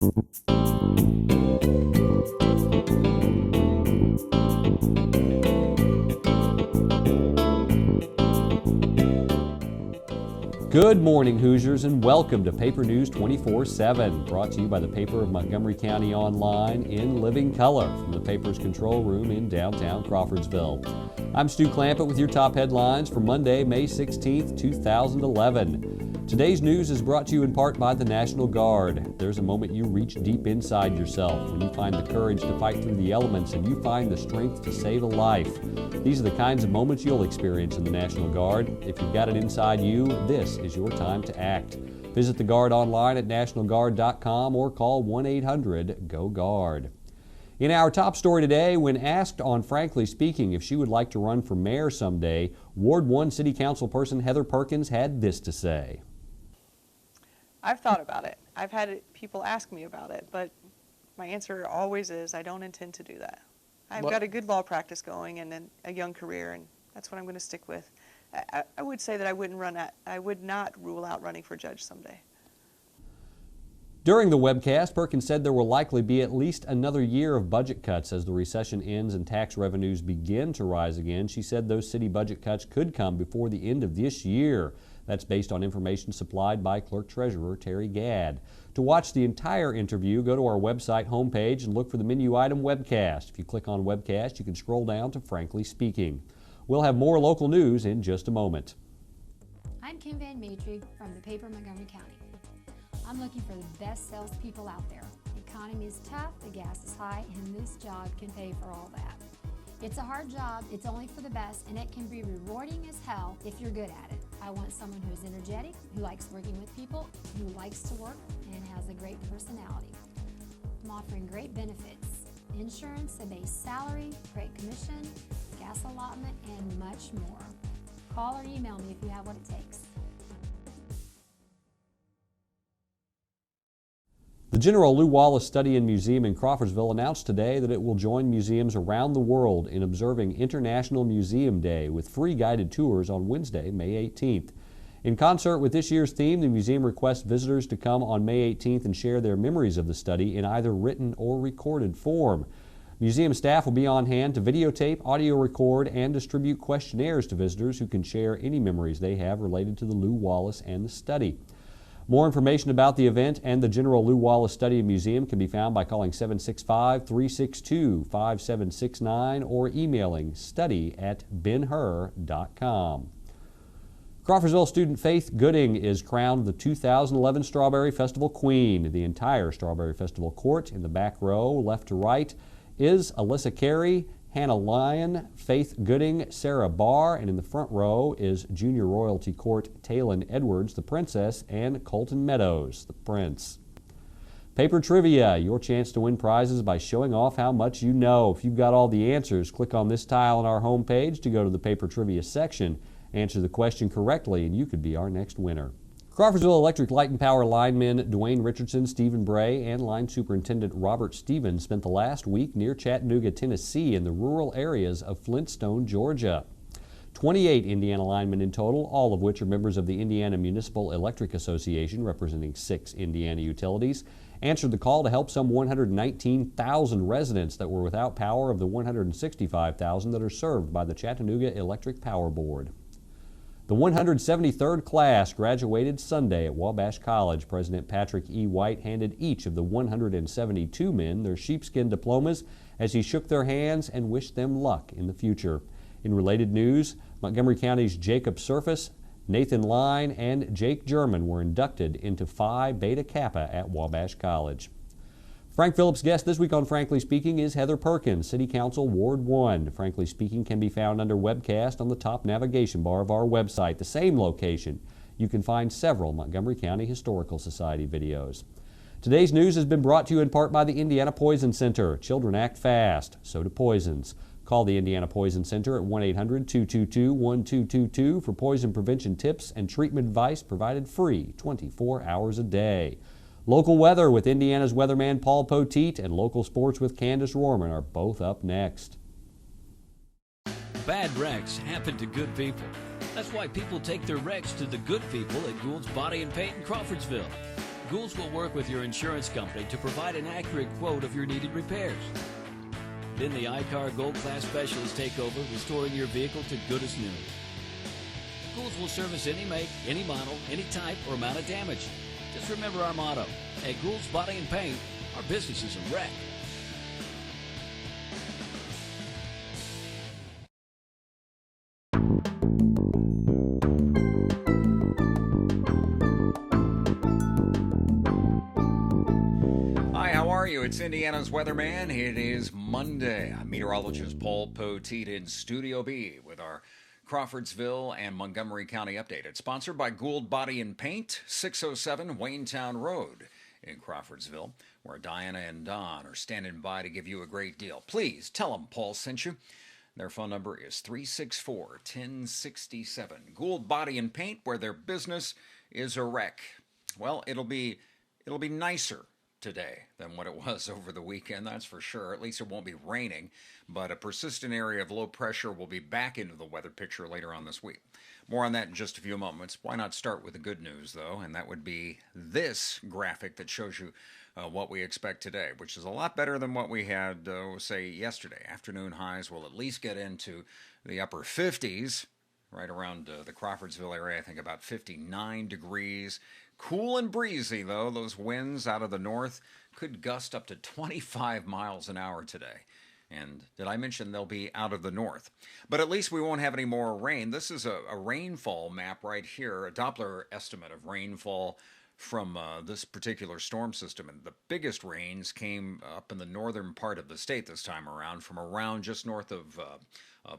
Good morning, Hoosiers, and welcome to Paper News 24/7, brought to you by the Paper of Montgomery County Online in living color from the paper's control room in downtown Crawfordsville. I'm Stu Clampett with your top headlines for Monday, May 16th, 2011. Today's news is brought to you in part by the National Guard. There's a moment you reach deep inside yourself when you find the courage to fight through the elements and you find the strength to save a life. These are the kinds of moments you'll experience in the National Guard. If you've got it inside you, this is your time to act. Visit the Guard online at nationalguard.com or call 1-800-GO-GUARD. In our top story today, when asked on Frankly Speaking if she would like to run for mayor someday, Ward 1 City Council person Heather Perkins had this to say. I've thought about it. I've had people ask me about it, but my answer always is I don't intend to do that. I've got a good law practice going and a young career, and that's what I'm going to stick with. I would say that I would not rule out running for judge someday. During the webcast, Perkins said there will likely be at least another year of budget cuts as the recession ends and tax revenues begin to rise again. She said those city budget cuts could come before the end of this year. That's based on information supplied by Clerk Treasurer Terry Gadd. To watch the entire interview, go to our website homepage and look for the menu item Webcast. If you click on Webcast, you can scroll down to Frankly Speaking. We'll have more local news in just a moment. I'm Kim Van Matry from the Paper Montgomery County. I'm looking for the best salespeople out there. The economy is tough, the gas is high, and this job can pay for all that. It's a hard job, it's only for the best, and it can be rewarding as hell if you're good at it. I want someone who's energetic, who likes working with people, who likes to work, and has a great personality. I'm offering great benefits, insurance, a base salary, great commission, gas allotment, and much more. Call or email me if you have what it takes. The General Lew Wallace Study and Museum in Crawfordsville announced today that it will join museums around the world in observing International Museum Day with free guided tours on Wednesday, May 18th. In concert with this year's theme, the museum requests visitors to come on May 18th and share their memories of the study in either written or recorded form. Museum staff will be on hand to videotape, audio record, and distribute questionnaires to visitors who can share any memories they have related to the Lew Wallace and the study. More information about the event and the General Lew Wallace Study and Museum can be found by calling 765-362-5769 or emailing study@benhur.com. Crawfordsville student Faith Gooding is crowned the 2011 Strawberry Festival Queen. The entire Strawberry Festival court in the back row, left to right, is Alyssa Carey, Hannah Lyon, Faith Gooding, Sarah Barr, and in the front row is Junior Royalty Court Taylon Edwards, the Princess, and Colton Meadows, the Prince. Paper Trivia, your chance to win prizes by showing off how much you know. If you've got all the answers, click on this tile on our homepage to go to the Paper Trivia section. Answer the question correctly and you could be our next winner. Crawfordsville Electric Light and Power linemen Dwayne Richardson, Stephen Bray, and Line Superintendent Robert Stevens spent the last week near Chattanooga, Tennessee in the rural areas of Flintstone, Georgia. 28 Indiana linemen in total, all of which are members of the Indiana Municipal Electric Association, representing 6 Indiana utilities, answered the call to help some 119,000 residents that were without power of the 165,000 that are served by the Chattanooga Electric Power Board. The 173rd class graduated Sunday at Wabash College. President Patrick E. White handed each of the 172 men their sheepskin diplomas as he shook their hands and wished them luck in the future. In related news, Montgomery County's Jacob Surface, Nathan Line, and Jake German were inducted into Phi Beta Kappa at Wabash College. Frank Phillips' guest this week on Frankly Speaking is Heather Perkins, City Council Ward 1. Frankly Speaking can be found under Webcast on the top navigation bar of our website, the same location. You can find several Montgomery County Historical Society videos. Today's news has been brought to you in part by the Indiana Poison Center. Children act fast, so do poisons. Call the Indiana Poison Center at 1-800-222-1222 for poison prevention tips and treatment advice provided free 24 hours a day. Local weather with Indiana's weatherman Paul Poteet and local sports with Candace Rohrman are both up next. Bad wrecks happen to good people. That's why people take their wrecks to the good people at Gould's Body and Paint in Crawfordsville. Goulds will work with your insurance company to provide an accurate quote of your needed repairs. Then the iCar Gold Class specialists take over, restoring your vehicle to good as new. Goulds will service any make, any model, any type, or amount of damage. Just remember our motto: at Goulds Body and Paint, our business is a wreck. Hi, how are you? It's Indiana's weatherman. It is Monday. I'm meteorologist Paul Poteet in Studio B with our Crawfordsville and Montgomery County update. It's sponsored by Gould Body and Paint, 607 Waynetown Road in Crawfordsville, where Diana and Don are standing by to give you a great deal. Please tell them Paul sent you. Their phone number is 364-1067. Gould Body and Paint, where their business is a wreck. Well, it'll be nicer today than what it was over the weekend, that's for sure. At least it won't be raining, but a persistent area of low pressure will be back into the weather picture later on this week. More on that in just a few moments. Why not start with the good news, though, and that would be this graphic that shows you what we expect today, which is a lot better than what we had, say, yesterday. Afternoon highs will at least get into the upper 50s, right around the Crawfordsville area, I think about 59 degrees. Cool and breezy, though. Those winds out of the north could gust up to 25 miles an hour today. And did I mention they'll be out of the north? But at least we won't have any more rain. This is a rainfall map right here, a Doppler estimate of rainfall from this particular storm system. And the biggest rains came up in the northern part of the state this time around, from around just north of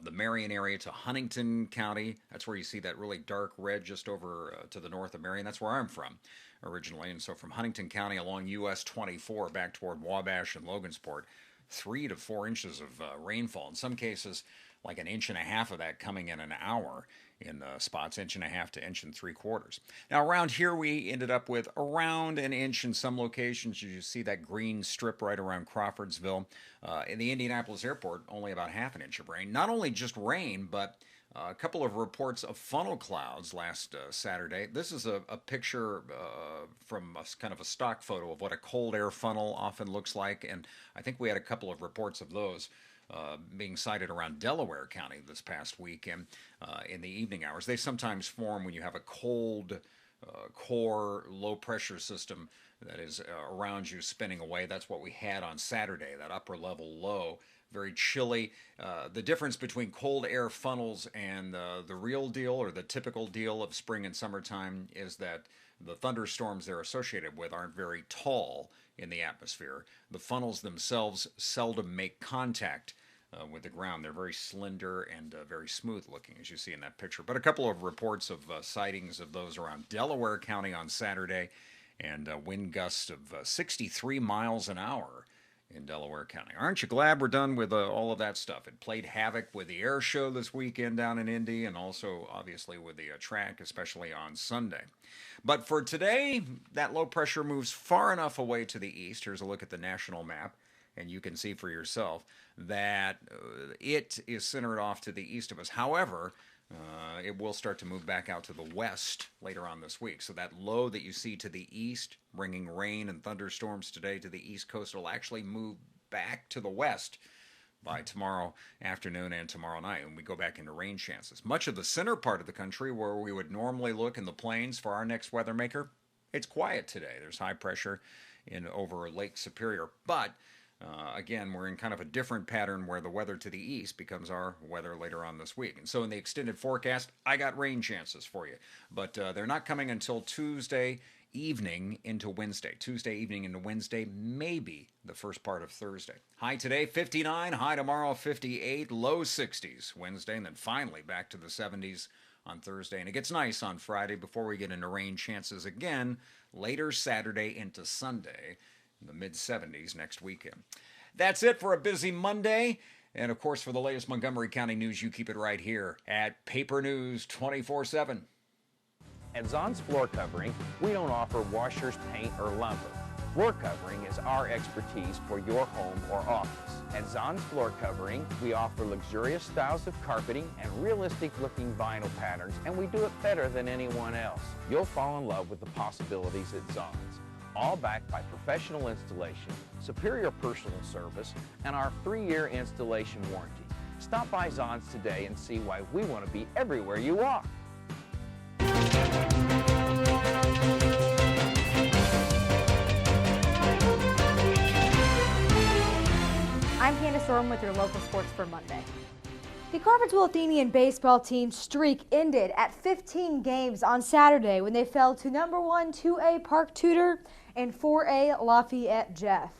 the Marion area to Huntington County. That's where you see that really dark red just over to the north of Marion. That's where I'm from originally. And so from Huntington County along US 24 back toward Wabash and Logansport, 3 to 4 inches of rainfall. In some cases, like an inch and a half of that coming in an hour in spots, inch and a half to inch and 3/4. Now around here we ended up with around an inch in some locations. You see that green strip right around Crawfordsville. In the Indianapolis airport, only about half an inch of rain. Not only just rain, but a couple of reports of funnel clouds last Saturday. This is a picture from kind of a stock photo of what a cold air funnel often looks like, and I think we had a couple of reports of those being sighted around Delaware County this past weekend in the evening hours. They sometimes form when you have a cold core low pressure system that is around you spinning away. That's what we had on Saturday, that upper level low. Very chilly. The difference between cold air funnels and the real deal, or the typical deal of spring and summertime, is that the thunderstorms they're associated with aren't very tall in the atmosphere. The funnels themselves seldom make contact with the ground. They're very slender and very smooth looking, as you see in that picture. But a couple of reports of sightings of those around Delaware County on Saturday, and wind gusts of 63 miles an hour in Delaware County. Aren't you glad we're done with all of that stuff? It played havoc with the air show this weekend down in Indy, and also obviously with the track, especially on Sunday. But for today, that low pressure moves far enough away to the east. Here's a look at the national map, and you can see for yourself that it is centered off to the east of us. However, it will start to move back out to the west later on this week. So that low that you see to the east, bringing rain and thunderstorms today to the east coast, will actually move back to the west by tomorrow afternoon and tomorrow night, and we go back into rain chances. Much of the center part of the country, where we would normally look in the plains for our next weather maker, it's quiet today. There's high pressure over Lake Superior, but again, we're in kind of a different pattern where the weather to the east becomes our weather later on this week. And so in the extended forecast, I got rain chances for you. But they're not coming until Tuesday evening into Wednesday. Tuesday evening into Wednesday, maybe the first part of Thursday. High today, 59. High tomorrow, 58. Low 60s Wednesday. And then finally back to the 70s on Thursday. And it gets nice on Friday before we get into rain chances again later Saturday into Sunday. In the mid-70s next weekend. That's it for a busy Monday. And, of course, for the latest Montgomery County news, you keep it right here at Paper News 24/7. At Zahn's Floor Covering, we don't offer washers, paint, or lumber. Floor covering is our expertise for your home or office. At Zahn's Floor Covering, we offer luxurious styles of carpeting and realistic-looking vinyl patterns, and we do it better than anyone else. You'll fall in love with the possibilities at Zahn's. all backed by professional installation, superior personal service, and our 3-year installation warranty. Stop by Zons today and see why we want to be everywhere you are. I'm Candace Orm with your local sports for Monday. The Crawfordsville Athenian baseball team's streak ended at 15 games on Saturday when they fell to number 1 2A Park Tudor and 4A Lafayette Jeff.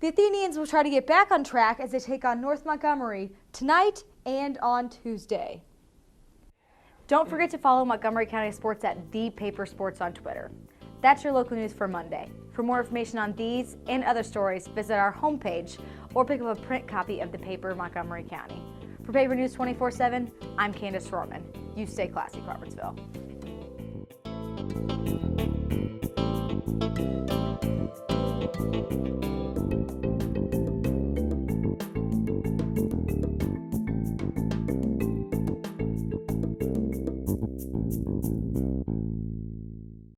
The Athenians will try to get back on track as they take on North Montgomery tonight and on Tuesday. Don't forget to follow Montgomery County Sports at The Paper Sports on Twitter. That's your local news for Monday. For more information on these and other stories, visit our homepage or pick up a print copy of the paper Montgomery County. For Paper News 24/7, I'm Candace Rorman. You stay classy, Crawfordsville.